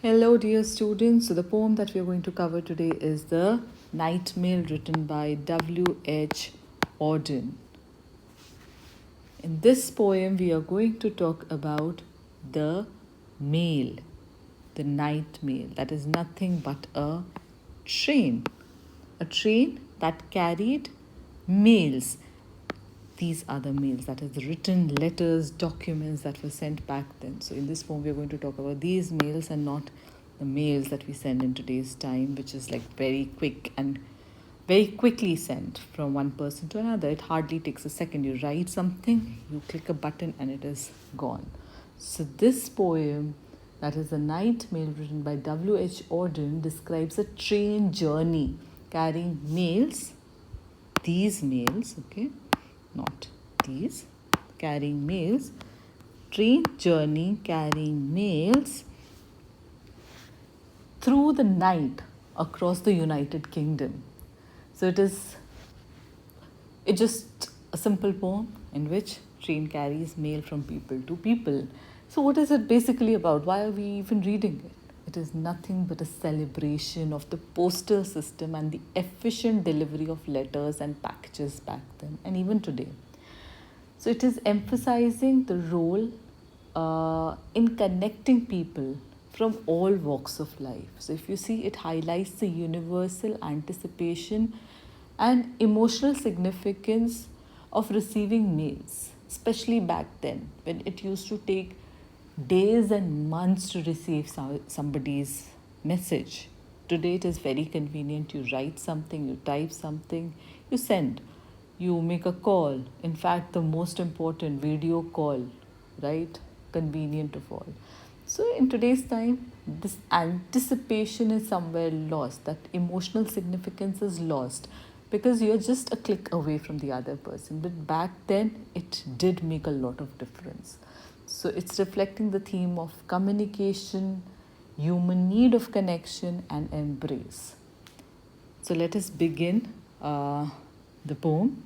Hello, dear students. So, the poem that we are going to cover today is The Night Mail, written by WHAuden. In this poem, we are going to talk about the mail, the night mail. That is nothing but a train that carried mails. These are the mails, that is the written letters, documents that were sent back then. So in this poem, we are going to talk about these mails and not the mails that we send in today's time, which is like very quick and very quickly sent from one person to another. It hardly takes a second. You write something, you click a button, and it is gone. So this poem, that is The Night Mail, written by W.H. Auden, describes a train journey carrying mails, these mails, okay, not these, carrying mails, train journey carrying mails through the night across the United Kingdom. So it's just a simple poem in which train carries mail from people to people. So what is it basically about? Why are we even reading it? It is nothing but a celebration of the postal system and the efficient delivery of letters and packages back then and even today. So it is emphasizing the role in connecting people from all walks of life. So if you see, it highlights the universal anticipation and emotional significance of receiving mails, especially back then when it used to take days and months to receive somebody's message. Today it is very convenient. You write something, you type something, you send, you make a call. In fact, the most important, video call, right? Convenient of all. So in today's time, this anticipation is somewhere lost. That emotional significance is lost because you're just a click away from the other person. But back then, it did make a lot of difference. So it's reflecting the theme of communication, human need of connection, and embrace. So let us begin the poem.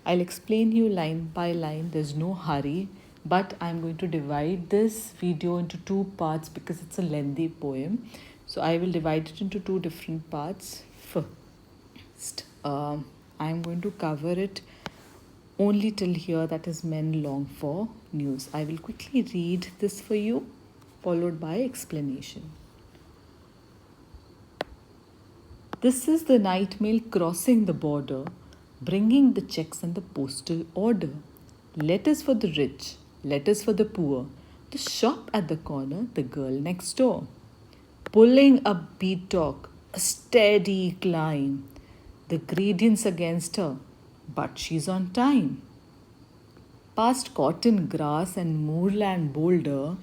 I'll explain you line by line. There's no hurry, but I'm going to divide this video into two parts because it's a lengthy poem. So I will divide it into two different parts. First, I'm going to cover it only till here, that is men long for news. I will quickly read this for you, followed by explanation. This is the night mail crossing the border, bringing the checks and the postal order. Letters for the rich, letters for the poor, the shop at the corner, the girl next door. Pulling up beat talk, a steady climb. The gradients against her, but she's on time. Past cotton grass and moorland boulder,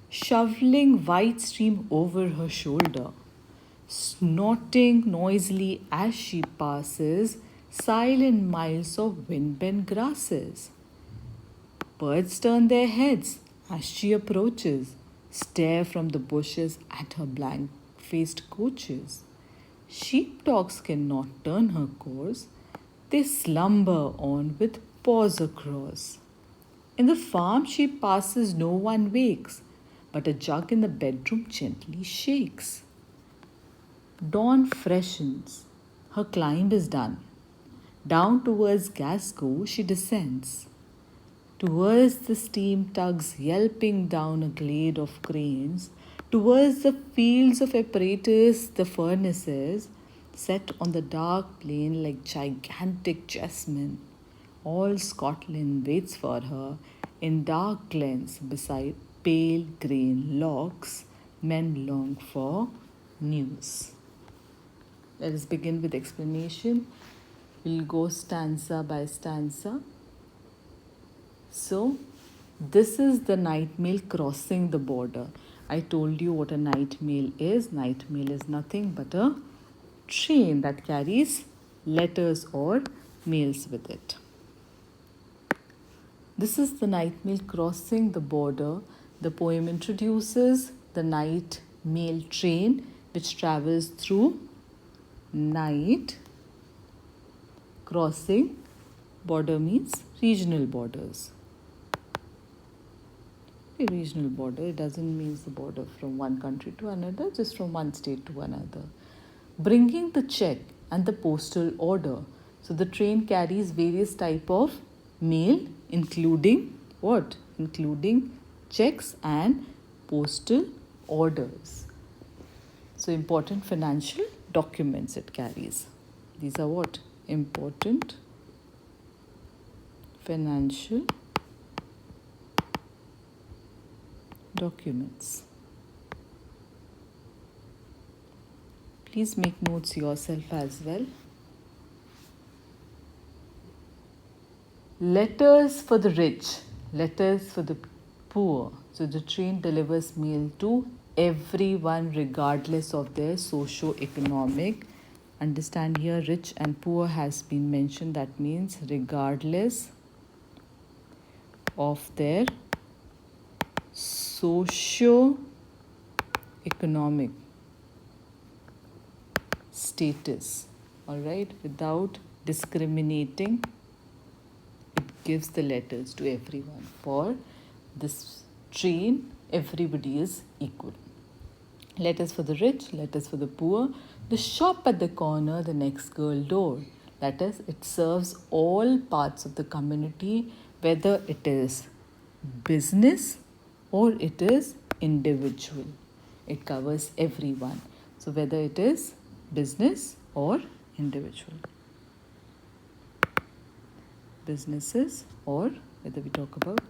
shoveling white stream over her shoulder. Snorting noisily as she passes silent miles of wind-bent grasses. Birds turn their heads as she approaches, stare from the bushes at her blank-faced coaches. Sheepdogs cannot turn her course, they slumber on with paws across. In the farm she passes no one wakes, but a jug in the bedroom gently shakes. Dawn freshens, her climb is done. Down towards Glasgow she descends. Towards the steam tugs yelping down a glade of cranes, towards the fields of apparatus, the furnaces, set on the dark plain like gigantic chessmen. All Scotland waits for her in dark glens beside pale green lochs. Men long for news. Let us begin with explanation. We'll go stanza by stanza. So, this is the night mail crossing the border. I told you what a night mail is. Night mail is nothing but a train that carries letters or mails with it. This is the night mail crossing the border. The poem introduces the night mail train which travels through night. Crossing border means regional borders. Okay, regional border. It doesn't mean the border from one country to another, just from one state to another. Bringing the check and the postal order. So the train carries various type of mail, including what? Including checks and postal orders. So important financial documents it carries. These are what? Important financial documents. Please make notes yourself as well. Letters for the rich, letters for the poor. So the train delivers mail to everyone regardless of their socio-economic. Understand here, rich and poor has been mentioned. That means regardless of their socio-economic status. All right, without discriminating, it gives the letters to everyone. For this train, everybody is equal. Letters for the rich, letters for the poor. The shop at the corner, the next girl door. That is, it serves all parts of the community, whether it is business or it is individual. It covers everyone. So whether it is business or individual. Businesses or whether we talk about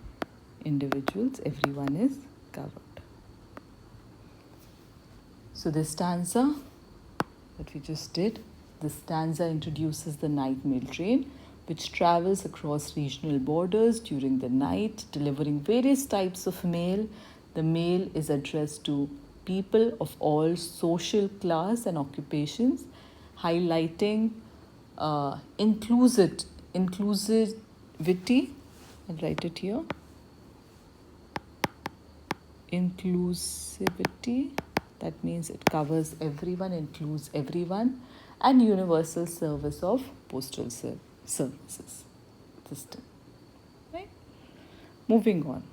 individuals, everyone is covered. So this stanza that we just did, this stanza introduces the night mail train which travels across regional borders during the night, delivering various types of mail. The mail is addressed to people of all social class and occupations, highlighting inclusivity. I'll write it here. Inclusivity, that means it covers everyone, includes everyone, and universal service of postal services system. Right? Moving on.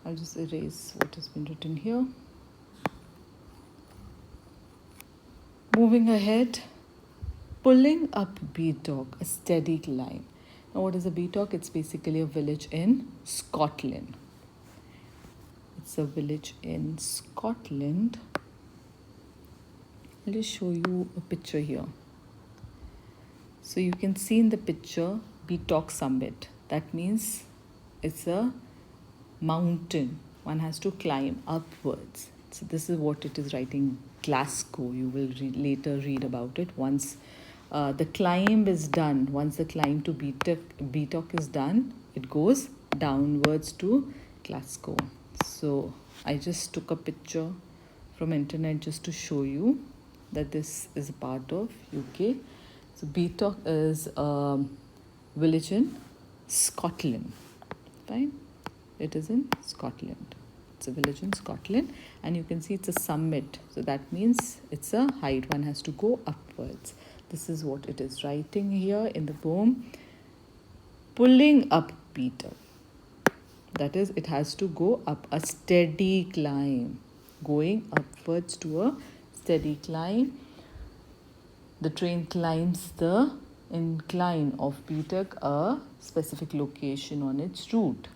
I'll just erase what has been written here. Moving ahead, pulling up Beatock, a steady climb. Now, what is a Beatock? It's basically a village in Scotland. It's a village in Scotland. I'll just show you a picture here. So you can see in the picture Beatock Summit. That means it's a mountain. One has to climb upwards. So this is what it is writing, Glasgow. You will later read about it once the climb is done. Once the climb to Beatock is done, it goes downwards to Glasgow. So I just took a picture from internet just to show you that this is a part of UK. So Beatock is a village in Scotland. Fine. It is in Scotland. It's a village in Scotland, and you can see it's a summit. So that means it's a height. One has to go upwards. This is what it is writing here in the poem. Pulling up Beatock. That is, it has to go up a steady climb. Going upwards to a steady climb. The train climbs the incline of Beatock, a specific location on its route.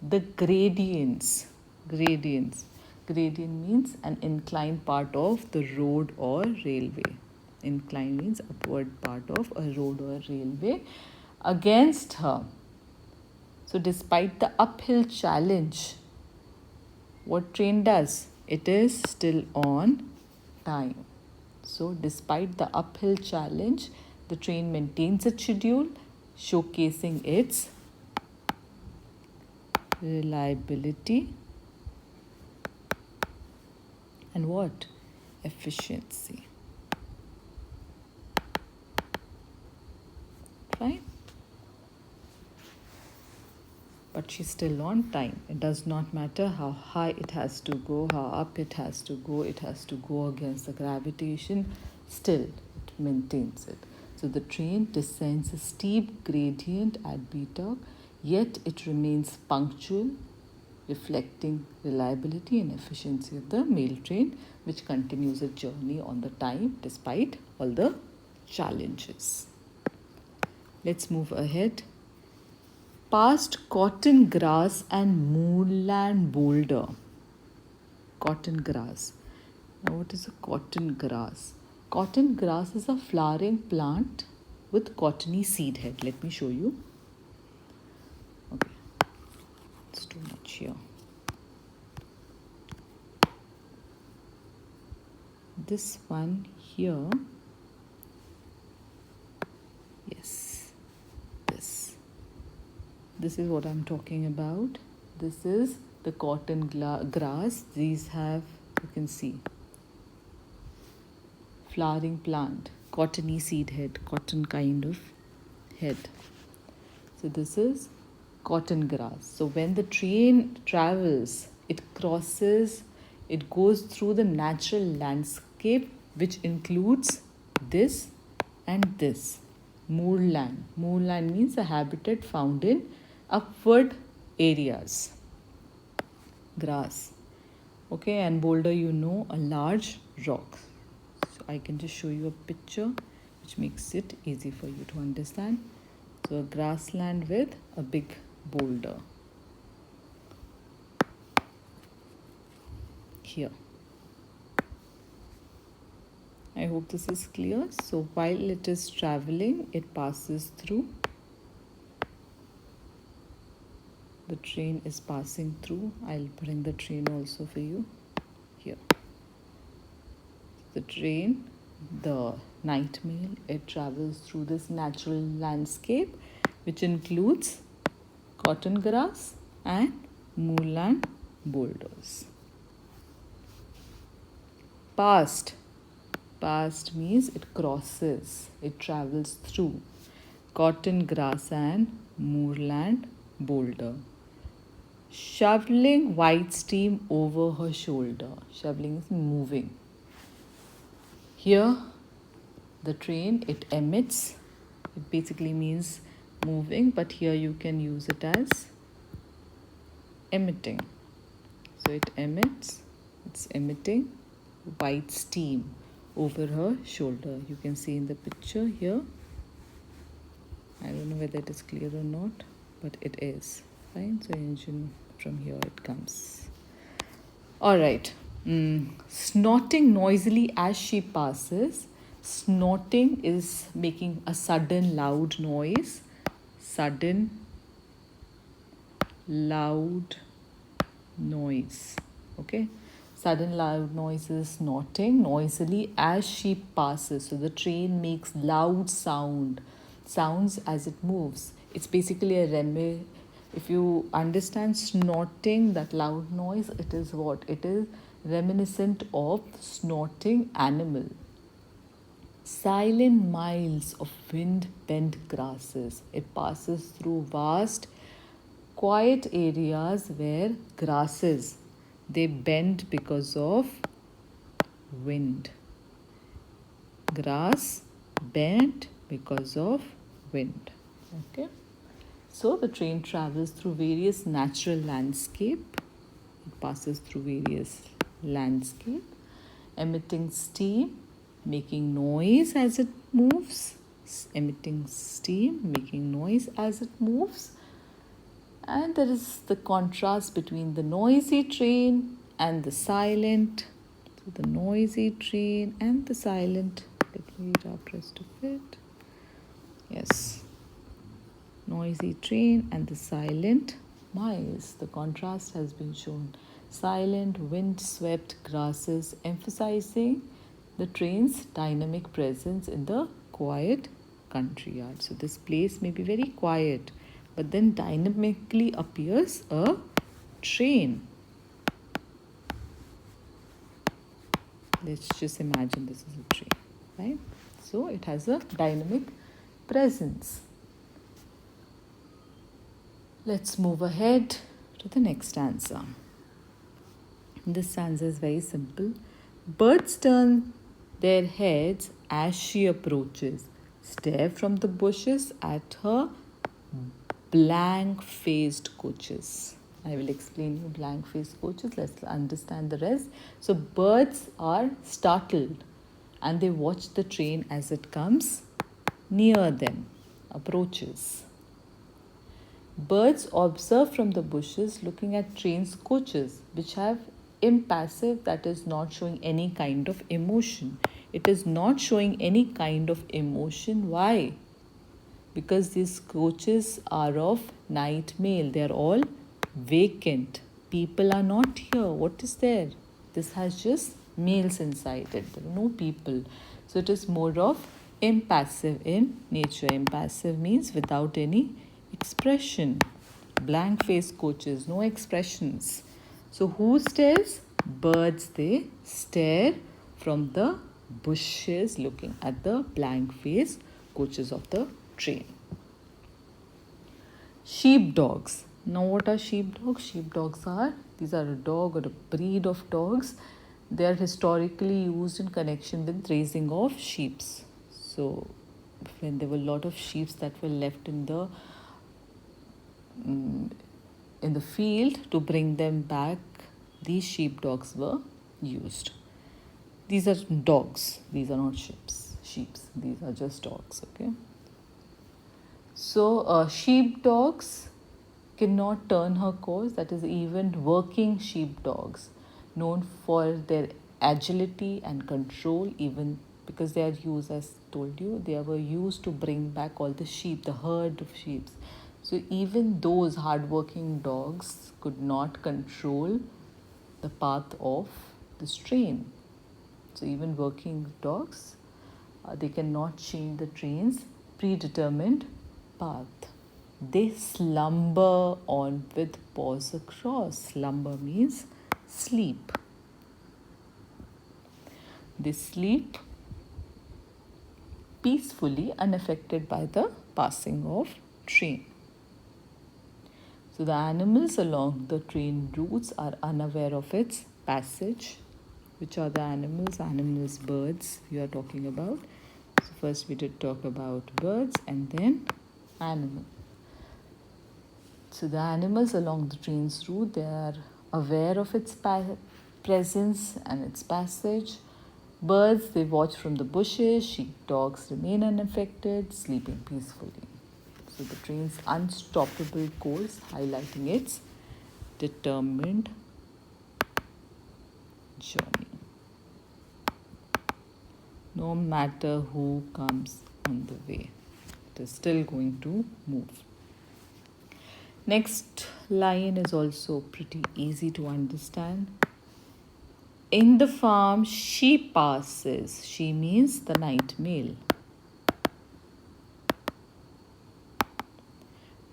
The gradients. Gradient means an inclined part of the road or railway. Incline means upward part of a road or railway against her. So despite the uphill challenge, what train does? It is still on time. So despite the uphill challenge, the train maintains its schedule, showcasing its reliability and what? Efficiency. Fine. But she's still on time. It does not matter how high it has to go, how up it has to go against the gravitation, still it maintains it. So the train descends a steep gradient at Beatock. yet it remains punctual, reflecting reliability and efficiency of the mail train, which continues its journey on the time despite all the challenges. Let's move ahead. Past cotton grass and moorland boulder. Cotton grass. Now, what is a cotton grass? Cotton grass is a flowering plant with cottony seed head. Let me show you. Okay, it's too much here. This one here, yes, this is what I'm talking about. This is the cotton grass. These have, you can see, flowering plant, cottony seed head, cotton kind of head. So this is cotton grass. So when the train travels, it goes through the natural landscape, which includes this and this. Moorland. Moorland means a habitat found in upward areas. Grass. Okay, and boulder, a large rock. So I can just show you a picture which makes it easy for you to understand. So a grassland with a big boulder. Here. I hope this is clear. So while it is traveling, it passes through. The train is passing through. I'll bring the train also for you. Here. The train, the night mail, it travels through this natural landscape, which includes cotton grass and moorland boulders. Past. Past means it crosses, it travels through cotton grass and moorland boulder. Shoveling white steam over her shoulder. Shoveling is moving. Here, the train, it emits. It basically means moving, but here you can use it as emitting. So it emits, it's emitting white steam over her shoulder. You can see in the picture here. I don't know whether it is clear or not, but it is. Fine. So engine, from here it comes. All right. Snorting noisily as she passes. Snorting is making a sudden loud noise. Sudden loud noise. Okay. Sudden loud noise is snorting noisily as she passes. So the train makes loud sounds as it moves. It's basically a if you understand snorting, that loud noise, it is what? It is reminiscent of snorting animal. Silent miles of wind-bent grasses. It passes through vast, quiet areas where grasses, they bend because of wind. Grass bent because of wind. Okay. So the train travels through various natural landscape. It passes through various landscape, emitting steam, making noise as it moves. Emitting steam, making noise as it moves. And there is the contrast between the noisy train and the silent. So the noisy train and the silent. Let me read out rest of it. Yes. Noisy train and the silent miles. The contrast has been shown. Silent, wind-swept grasses, emphasizing the train's dynamic presence in the quiet country yard. So this place may be very quiet, but then dynamically appears a train. Let's just imagine this is a train, right? So it has a dynamic presence. Let's move ahead to the next stanza. This stanza is very simple. Birds turn their heads as she approaches, stare from the bushes at her blank-faced coaches. I will explain you blank-faced coaches. Let's understand the rest. So birds are startled and they watch the train as it comes near them, approaches. Birds observe from the bushes looking at trains coaches which have impassive, that is not showing any kind of emotion. It is not showing any kind of emotion. Why? Because these coaches are of night mail. They are all vacant. People are not here. What is there? This has just males inside it. There are no people. So it is more of impassive in nature. Impassive means without any expression. Blank face coaches, no expressions. So who stares? Birds, they stare from the bushes looking at the blank face coaches of the train. Sheepdogs. Now what are sheepdogs? Sheepdogs are, these are a dog or a breed of dogs. They are historically used in connection with raising of sheep. So when there were a lot of sheep that were left in the field, to bring them back, these sheepdogs were used. These are dogs. These are not sheep. These are just dogs. Okay. So sheepdogs cannot turn her course. That is, even working sheepdogs, known for their agility and control, even because they are used, as told you, they were used to bring back all the sheep, the herd of sheep. So even those hardworking dogs could not control the path of this train. So even working dogs, they cannot change the train's predetermined path. They slumber on with paws across. Slumber means sleep. They sleep peacefully, unaffected by the passing of train. So the animals along the train routes are unaware of its passage. Which are the animals? Animals, birds we are talking about. So first we did talk about birds and then animals. So the animals along the train's route, they are aware of its presence and its passage. Birds, they watch from the bushes. Sheepdogs remain unaffected, sleeping peacefully. So the train's unstoppable course, highlighting its determined journey. No matter who comes on the way, it is still going to move. Next line is also pretty easy to understand. In the farm, she passes. She means the night mail.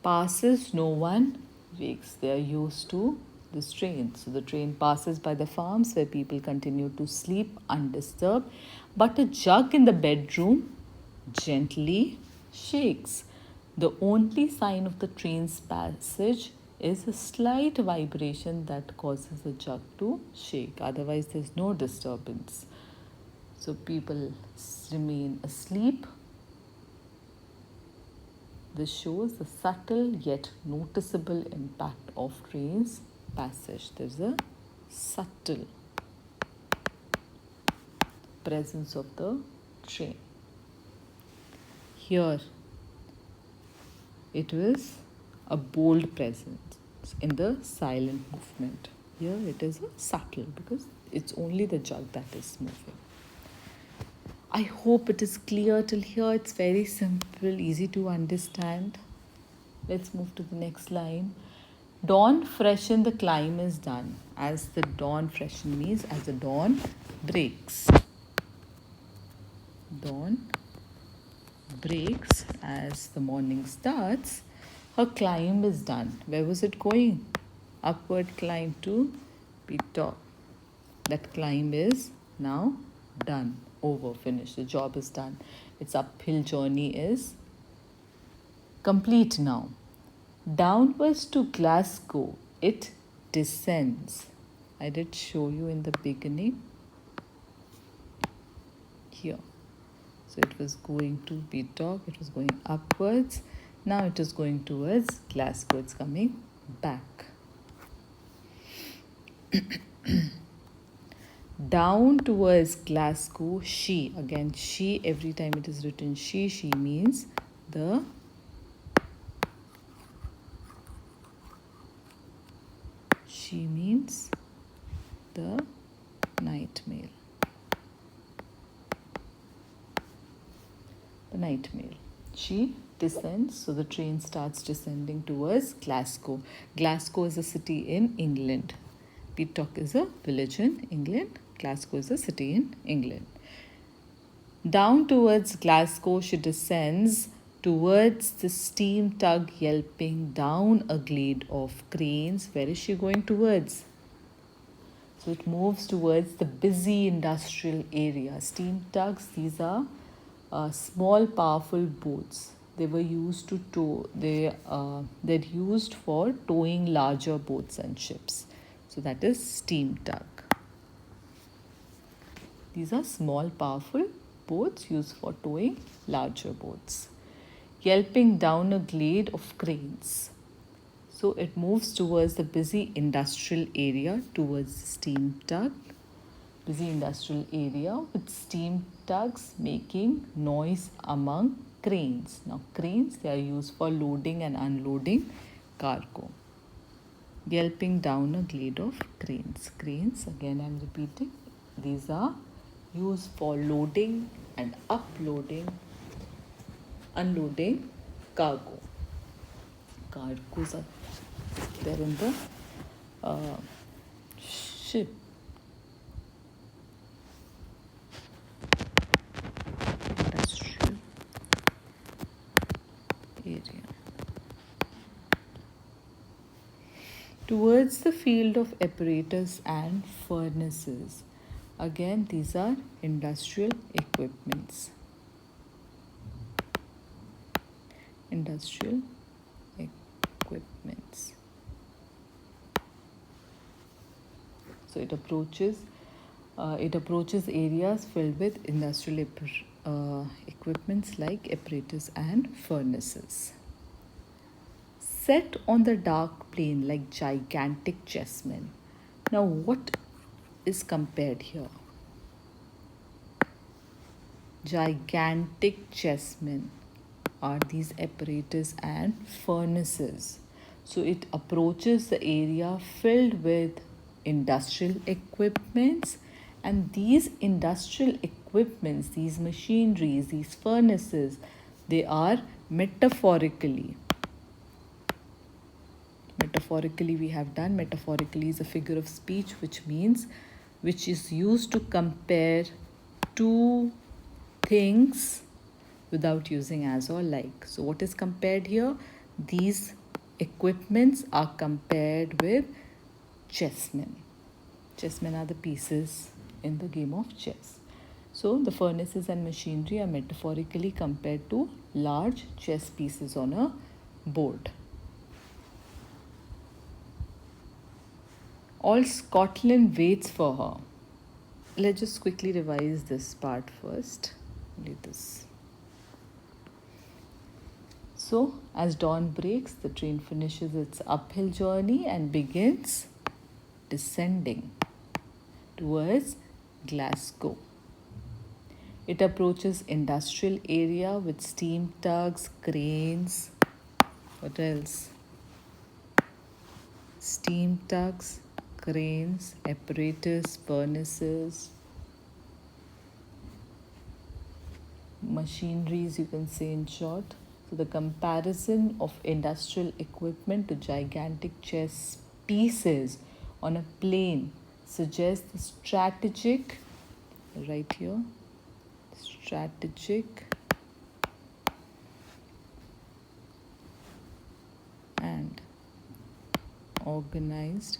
Passes, no one wakes. They are used to this train. So the train passes by the farms where people continue to sleep undisturbed. But a jug in the bedroom gently shakes. The only sign of the train's passage is a slight vibration that causes the jug to shake. Otherwise, there's no disturbance. So people remain asleep. This shows the subtle yet noticeable impact of train's passage. There's a subtle presence of the train. Here, it was a bold presence in the silent movement. Here it is a subtle, because it's only the jug that is moving. I hope it is clear till here. It's very simple, easy to understand. Let's move to the next line. Dawn freshen, the climb is done. As the dawn freshen means as the dawn breaks. Dawn breaks as the morning starts. Her climb is done. Where was it going? Upward climb to the top. That climb is now done, over, finished. The job is done. Its uphill journey is complete now. Downwards to Glasgow, it descends. I did show you in the beginning. Here. So it was going to be top, it was going upwards. Now it is going towards Glasgow. It's coming back. Down towards Glasgow, she. Again, she, every time it is written she means the night mail. The night mail. She descends, so the train starts descending towards Glasgow. Glasgow is a city in England. Peatock is a village in England. Glasgow is a city in England. Down towards Glasgow, she descends towards the steam tug yelping down a glade of cranes. Where is she going towards? So it moves towards the busy industrial area. Steam tugs, these are small powerful boats. They were used to tow, they're used for towing larger boats and ships. So that is steam tug. These are small powerful boats used for towing larger boats. Yelping down a glade of cranes. So it moves towards the busy industrial area, towards the steam tug. Busy industrial area with steam tugs making noise among cranes. Now cranes, they are used for loading and unloading cargo. Yelping down a glade of cranes. Cranes, again I am repeating, these are used for loading and unloading cargo. Cargoes are there in the ship. Industrial area. Towards the field of apparatus and furnaces. Again, these are industrial equipments. Industrial equipments. So it approaches areas filled with industrial equipments like apparatus and furnaces. Set on the dark plain like gigantic chessmen. Now what is compared here? Gigantic chessmen are these apparatus and furnaces. So it approaches the area filled with industrial equipments, and these industrial equipments, these machineries, these furnaces, they are metaphorically we have done. Metaphorically is a figure of speech which is used to compare two things without using as or like. So what is compared here? These equipments are compared with chessmen. Chessmen are the pieces in the game of chess. So the furnaces and machinery are metaphorically compared to large chess pieces on a board. All Scotland waits for her. Let's just quickly revise this part first. Only this. So, as dawn breaks, the train finishes its uphill journey and begins descending towards Glasgow. It approaches industrial area with steam tugs, cranes. What else? Steam tugs, cranes, apparatus, furnaces, machineries, you can say in short. So the comparison of industrial equipment to gigantic chess pieces on a plane suggests the strategic, right here, strategic and organized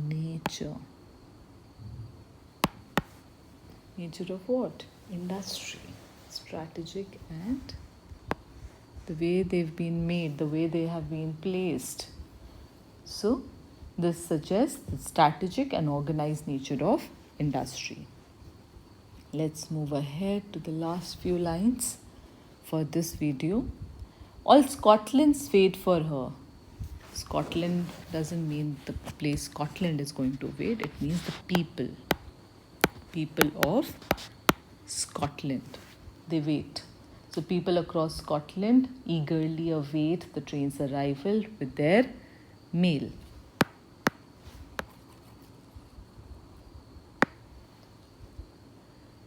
nature. Nature of what? Industry. Strategic and the way they've been made, the way they have been placed. So this suggests the strategic and organized nature of industry. Let's move ahead to the last few lines for this video. All Scotland's wait for her. Scotland doesn't mean the place Scotland is going to wait, it means the people. People of Scotland. They wait. So people across Scotland eagerly await the train's arrival with their mail.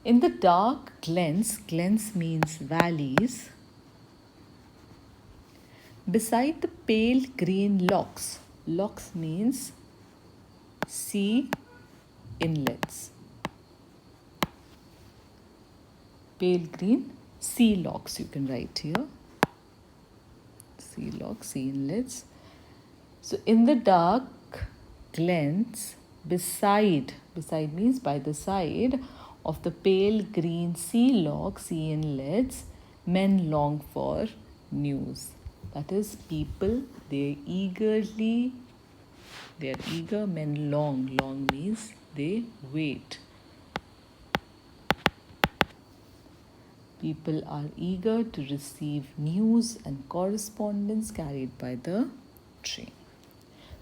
In the dark glens, glens means valleys, beside the pale green lochs, lochs means sea inlets. Pale green sea lochs, you can write here. Sea lochs, sea inlets. So in the dark glens, beside means by the side of the pale green sea lochs, sea inlets, men long for news. That is, people, they are eager, men long. Long means they wait. People are eager to receive news and correspondence carried by the train.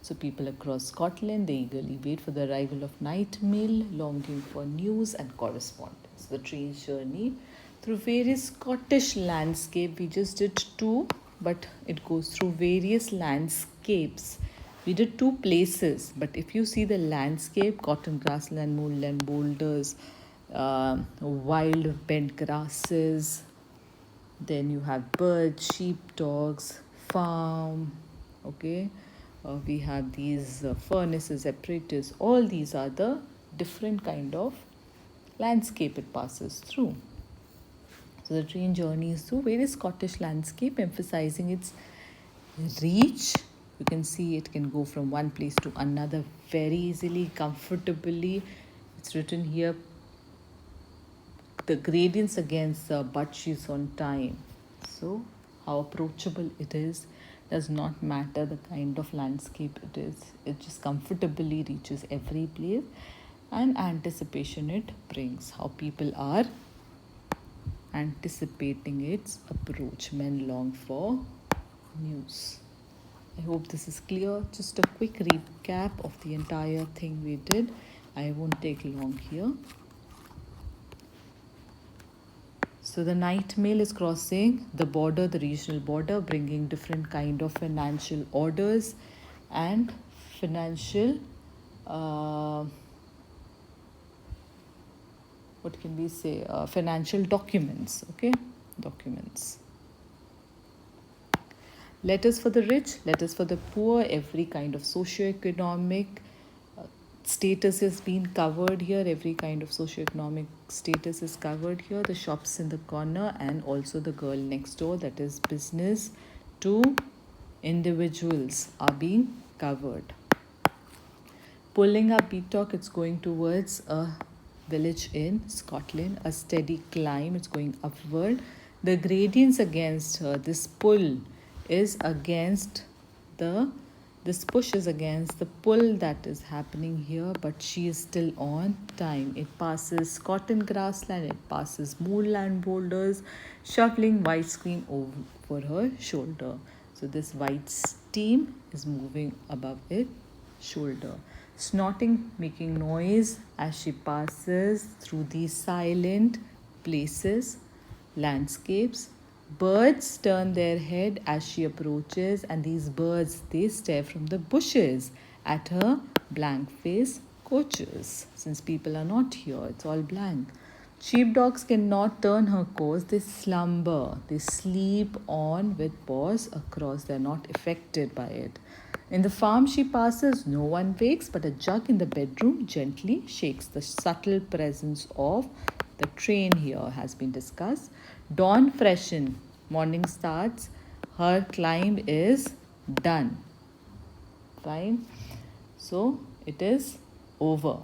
So people across Scotland, they eagerly wait for the arrival of night mail, longing for news and correspondence. The train's journey through various Scottish landscape. We just did two, but it goes through various landscapes. We did two places, but if you see the landscape, cotton grassland, moorland, boulders, wild bent grasses, then you have birds, sheep, dogs, farm, okay. We have these furnaces, apparatus. All these are the different kind of landscape it passes through. So the train journeys through various Scottish landscape, emphasizing its reach. You can see it can go from one place to another very easily, comfortably. It's written here, the gradients against the but she's on time. So how approachable it is does not matter the kind of landscape it is. It just comfortably reaches every place, and anticipation it brings. How people are anticipating its approach. Men long for news. I hope this is clear. Just a quick recap of the entire thing we did. I won't take long here. So the night mail is crossing the border, the regional border, bringing different kind of financial orders and financial, what can we say, financial documents, okay, documents. Letters for the rich, letters for the poor, every kind of socio-economic status is being covered here. Every kind of socio-economic status is covered here. The shops in the corner and also the girl next door, that is business to individuals, are being covered. Pulling up Beatock, it's going towards a village in Scotland, a steady climb, it's going upward. The gradients against her, this pull is against the, this push is against the pull that is happening here, but she is still on time. It passes cotton grassland, it passes moorland boulders, shoveling white steam over her shoulder. So this white steam is moving above its shoulder. Snorting, making noise as she passes through these silent places, landscapes. Birds turn their head as she approaches, and these birds, they stare from the bushes at her blank face coaches. Since people are not here, it's all blank. Sheepdogs cannot turn her course, they slumber, they sleep on with paws across, they're not affected by it. In the farm she passes, no one wakes, but a jug in the bedroom gently shakes. The subtle presence of the train here has been discussed. Dawn freshen, morning starts, her climb is done. Fine. So it is over.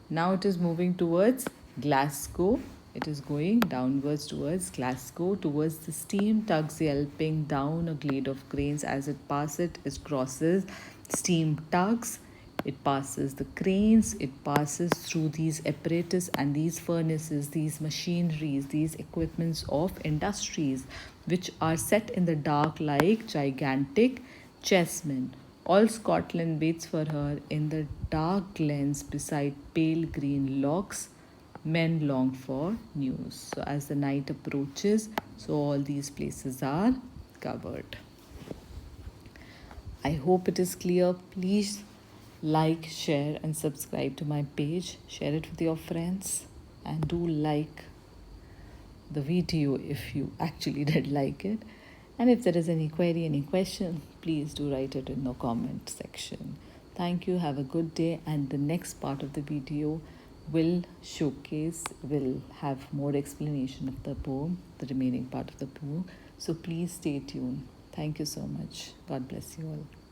Now it is moving towards Glasgow. It is going downwards towards Glasgow, towards the steam tugs yelping down a glade of cranes. As it passes, it crosses steam tugs. It passes the cranes, it passes through these apparatus and these furnaces, these machineries, these equipments of industries, which are set in the dark like gigantic chessmen. All Scotland waits for her in the dark glens beside pale green lochs. Men long for news. So as the night approaches, so all these places are covered. I hope it is clear. Please like, share, and subscribe to my page. Share it with your friends, and do like the video if you actually did like it. And if there is any query, any question, please do write it in the comment section. Thank you. Have a good day. And the next part of the video will have more explanation of the poem, the remaining part of the poem. So please stay tuned. Thank you so much. God bless you all.